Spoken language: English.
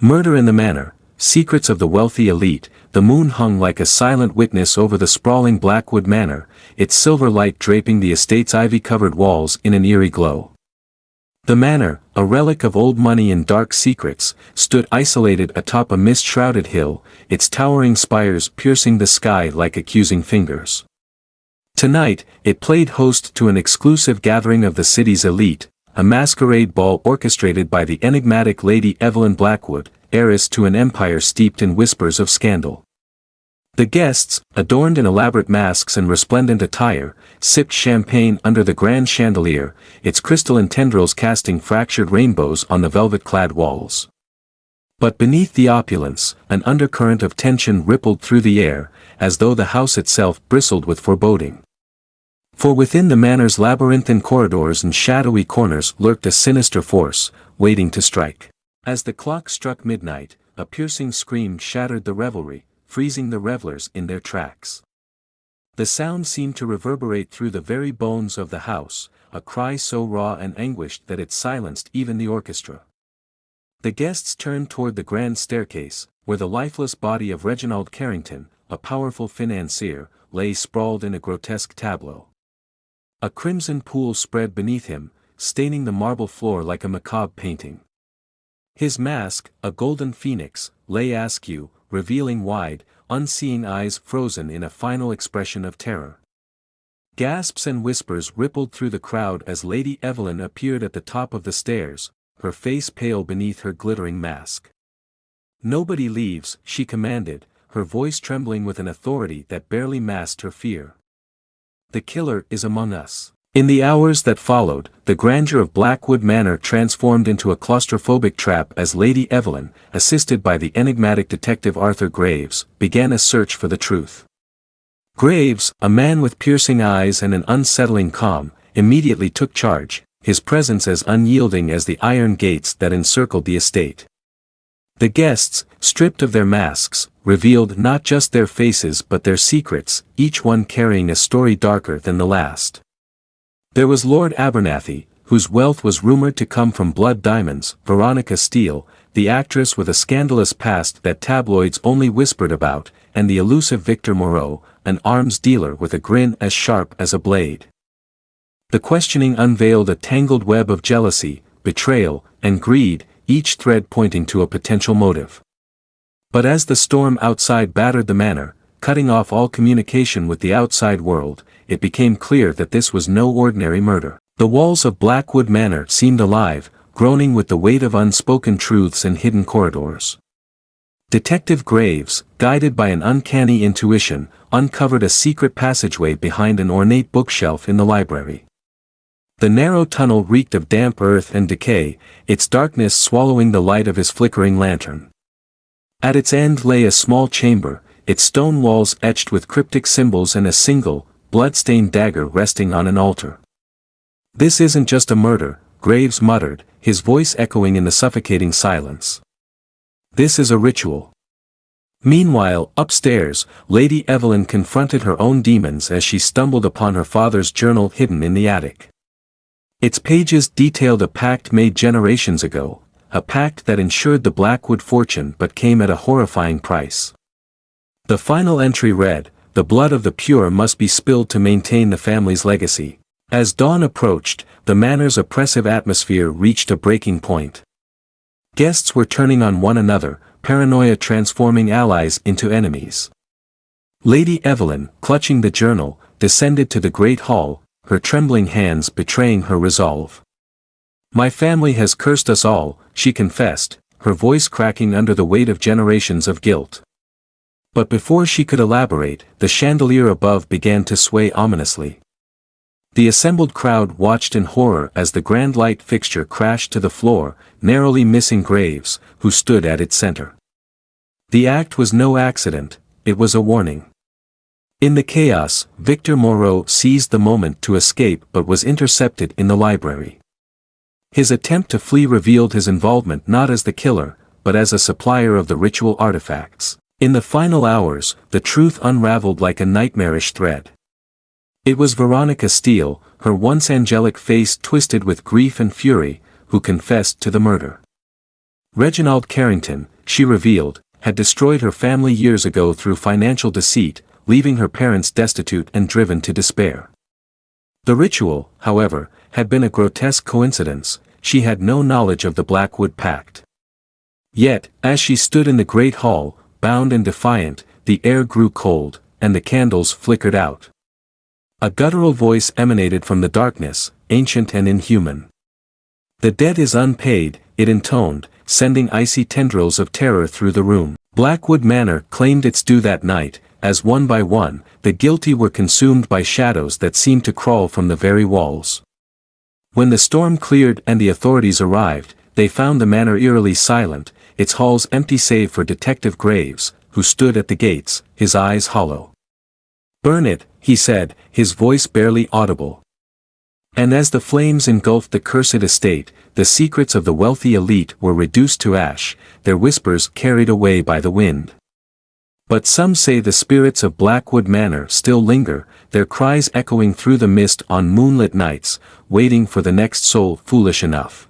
Murder in the Manor, Secrets of the Wealthy Elite. The moon hung like a silent witness over the sprawling Blackwood Manor, its silver light draping the estate's ivy-covered walls in an eerie glow. The manor, a relic of old money and dark secrets, stood isolated atop a mist-shrouded hill, its towering spires piercing the sky like accusing fingers. Tonight, it played host to an exclusive gathering of the city's elite, a masquerade ball orchestrated by the enigmatic Lady Evelyn Blackwood, heiress to an empire steeped in whispers of scandal. The guests, adorned in elaborate masks and resplendent attire, sipped champagne under the grand chandelier, its crystalline tendrils casting fractured rainbows on the velvet-clad walls. But beneath the opulence, an undercurrent of tension rippled through the air, as though the house itself bristled with foreboding. For within the manor's labyrinthine corridors and shadowy corners lurked a sinister force, waiting to strike. As the clock struck midnight, a piercing scream shattered the revelry, freezing the revelers in their tracks. The sound seemed to reverberate through the very bones of the house, a cry so raw and anguished that it silenced even the orchestra. The guests turned toward the grand staircase, where the lifeless body of Reginald Carrington, a powerful financier, lay sprawled in a grotesque tableau. A crimson pool spread beneath him, staining the marble floor like a macabre painting. His mask, a golden phoenix, lay askew, revealing wide, unseeing eyes frozen in a final expression of terror. Gasps and whispers rippled through the crowd as Lady Evelyn appeared at the top of the stairs, her face pale beneath her glittering mask. "Nobody leaves," she commanded, her voice trembling with an authority that barely masked her fear. "The killer is among us." In the hours that followed, the grandeur of Blackwood Manor transformed into a claustrophobic trap as Lady Evelyn, assisted by the enigmatic detective Arthur Graves, began a search for the truth. Graves, a man with piercing eyes and an unsettling calm, immediately took charge, his presence as unyielding as the iron gates that encircled the estate. The guests, stripped of their masks, revealed not just their faces but their secrets, each one carrying a story darker than the last. There was Lord Abernathy, whose wealth was rumored to come from blood diamonds, Veronica Steele, the actress with a scandalous past that tabloids only whispered about, and the elusive Victor Moreau, an arms dealer with a grin as sharp as a blade. The questioning unveiled a tangled web of jealousy, betrayal, and greed, each thread pointing to a potential motive. But as the storm outside battered the manor, cutting off all communication with the outside world, it became clear that this was no ordinary murder. The walls of Blackwood Manor seemed alive, groaning with the weight of unspoken truths and hidden corridors. Detective Graves, guided by an uncanny intuition, uncovered a secret passageway behind an ornate bookshelf in the library. The narrow tunnel reeked of damp earth and decay, its darkness swallowing the light of his flickering lantern. At its end lay a small chamber, its stone walls etched with cryptic symbols and a single, blood-stained dagger resting on an altar. "This isn't just a murder," Graves muttered, his voice echoing in the suffocating silence. "This is a ritual." Meanwhile, upstairs, Lady Evelyn confronted her own demons as she stumbled upon her father's journal hidden in the attic. Its pages detailed a pact made generations ago, a pact that ensured the Blackwood fortune but came at a horrifying price. The final entry read, "The blood of the pure must be spilled to maintain the family's legacy." As dawn approached, the manor's oppressive atmosphere reached a breaking point. Guests were turning on one another, paranoia transforming allies into enemies. Lady Evelyn, clutching the journal, descended to the great hall, her trembling hands betraying her resolve. "My family has cursed us all," she confessed, her voice cracking under the weight of generations of guilt. But before she could elaborate, the chandelier above began to sway ominously. The assembled crowd watched in horror as the grand light fixture crashed to the floor, narrowly missing Graves, who stood at its center. The act was no accident, it was a warning. In the chaos, Victor Moreau seized the moment to escape but was intercepted in the library. His attempt to flee revealed his involvement not as the killer, but as a supplier of the ritual artifacts. In the final hours, the truth unraveled like a nightmarish thread. It was Veronica Steele, her once angelic face twisted with grief and fury, who confessed to the murder. Reginald Carrington, she revealed, had destroyed her family years ago through financial deceit, leaving her parents destitute and driven to despair. The ritual, however, had been a grotesque coincidence. She had no knowledge of the Blackwood Pact. Yet, as she stood in the great hall, bound and defiant, the air grew cold, and the candles flickered out. A guttural voice emanated from the darkness, ancient and inhuman. "The debt is unpaid," it intoned, sending icy tendrils of terror through the room. Blackwood Manor claimed its due that night, as one by one, the guilty were consumed by shadows that seemed to crawl from the very walls. When the storm cleared and the authorities arrived, they found the manor eerily silent, its halls empty save for Detective Graves, who stood at the gates, his eyes hollow. "Burn it," he said, his voice barely audible. And as the flames engulfed the cursed estate, the secrets of the wealthy elite were reduced to ash, their whispers carried away by the wind. But some say the spirits of Blackwood Manor still linger, their cries echoing through the mist on moonlit nights, waiting for the next soul foolish enough